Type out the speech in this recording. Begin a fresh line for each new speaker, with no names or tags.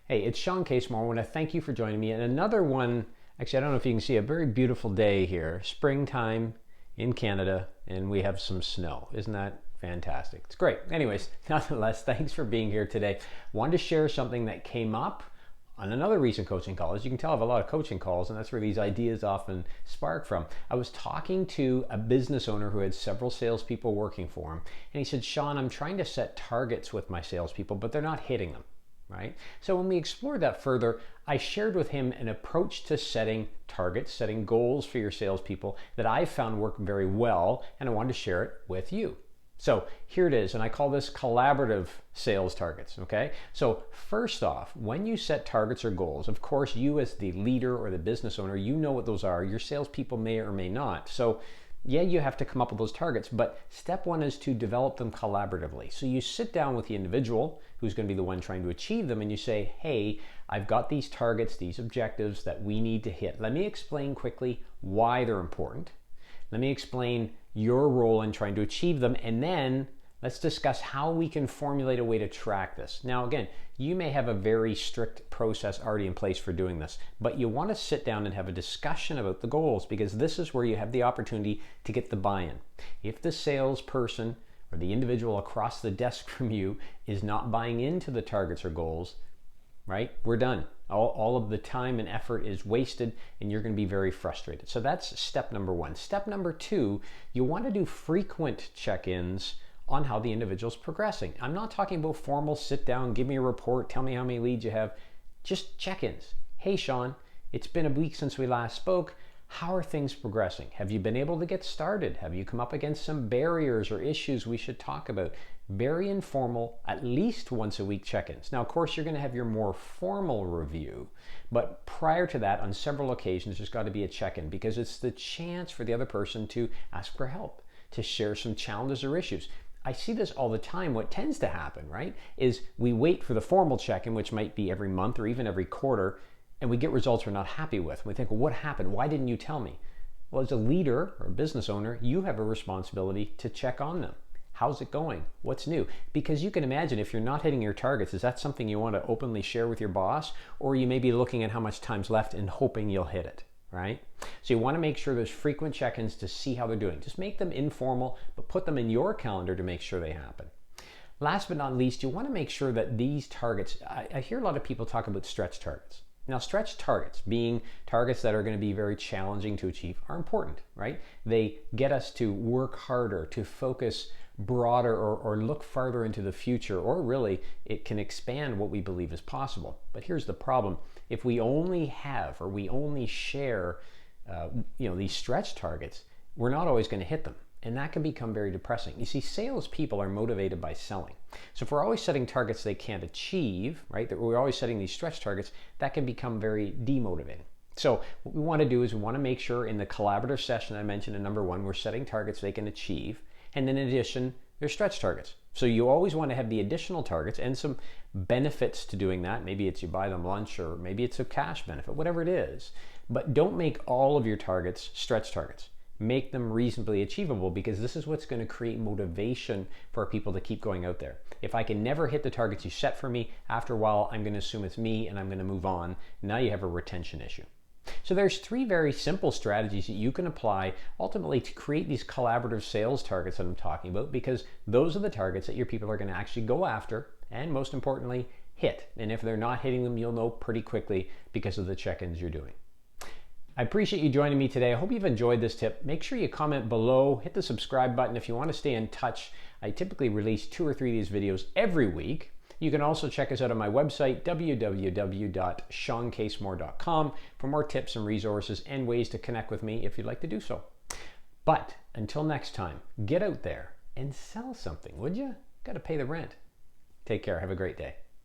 Hey, it's Shawn Casemore. I want to thank you for joining me. And another one, actually, I don't know if you can see a very beautiful day here, springtime in Canada, and we have some snow. Isn't that fantastic? It's great. Anyways, nonetheless, thanks for being here today. Wanted to share something that came up on another recent coaching call. As you can tell, I have a lot of coaching calls, and that's where these ideas often spark from. I was talking to a business owner who had several salespeople working for him, and he said, Shawn, I'm trying to set targets with my salespeople, but they're not hitting them. Right? So when we explored that further, I shared with him an approach to setting targets, setting goals for your salespeople that I found work very well, and I wanted to share it with you. So here it is, and I call this collaborative sales targets, okay? So first off, when you set targets or goals, of course, you as the leader or the business owner, you know what those are. Your salespeople may or may not. So yeah, you have to come up with those targets, but step one is to develop them collaboratively. So you sit down with the individual who's going to be the one trying to achieve them, and you say, hey, I've got these targets, these objectives that we need to hit. Let me explain quickly why they're important. Let me explain your role in trying to achieve them, and then let's discuss how we can formulate a way to track this. Now, again, you may have a very strict process already in place for doing this, but you want to sit down and have a discussion about the goals, because this is where you have the opportunity to get the buy-in. If the salesperson or the individual across the desk from you is not buying into the targets or goals, right, we're done. All of the time and effort is wasted, and you're going to be very frustrated. So that's step number one. Step number two, you want to do frequent check-ins on how the individual's progressing. I'm not talking about formal sit down, give me a report, tell me how many leads you have. Just check-ins. Hey Shawn, it's been a week since we last spoke. How are things progressing? Have you been able to get started? Have you come up against some barriers or issues we should talk about? Very informal, at least once a week check-ins. Now, of course, you're going to have your more formal review, but prior to that, on several occasions, there's got to be a check-in, because it's the chance for the other person to ask for help, to share some challenges or issues. I see this all the time. What tends to happen, right, is we wait for the formal check-in, which might be every month or even every quarter, and we get results we're not happy with. We think, well, what happened? Why didn't you tell me? Well, as a leader or a business owner, you have a responsibility to check on them. How's it going? What's new? Because you can imagine, if you're not hitting your targets, is that something you want to openly share with your boss? Or you may be looking at how much time's left and hoping you'll hit it, right? So you want to make sure there's frequent check-ins to see how they're doing. Just make them informal, but put them in your calendar to make sure they happen. Last but not least, you want to make sure that these targets, I hear a lot of people talk about stretch targets. Now, stretch targets, being targets that are going to be very challenging to achieve, are important, right? They get us to work harder, to focus broader, or look farther into the future, or really it can expand what we believe is possible. But here's the problem. If we only have, or we only share these stretch targets, we're not always going to hit them. And that can become very depressing. You see, salespeople are motivated by selling. So if we're always setting targets they can't achieve, right, that we're always setting these stretch targets, that can become very demotivating. So what we want to do is we want to make sure in the collaborative session I mentioned in number one, we're setting targets they can achieve. And then in addition, there's stretch targets. So you always want to have the additional targets and some benefits to doing that. Maybe it's you buy them lunch, or maybe it's a cash benefit, whatever it is. But don't make all of your targets stretch targets. Make them reasonably achievable, because this is what's going to create motivation for people to keep going out there. If I can never hit the targets you set for me, after a while I'm going to assume it's me and I'm going to move on. Now you have a retention issue. So there's three very simple strategies that you can apply ultimately to create these collaborative sales targets that I'm talking about, because those are the targets that your people are going to actually go after and, most importantly, hit. And if they're not hitting them, you'll know pretty quickly because of the check-ins you're doing. I appreciate you joining me today. I hope you've enjoyed this tip. Make sure you comment below, hit the subscribe button if you want to stay in touch. I typically release 2 or 3 of these videos every week. You can also check us out on my website, www.shawncasemore.com, for more tips and resources and ways to connect with me if you'd like to do so. But until next time, get out there and sell something, would you? Got to pay the rent. Take care. Have a great day.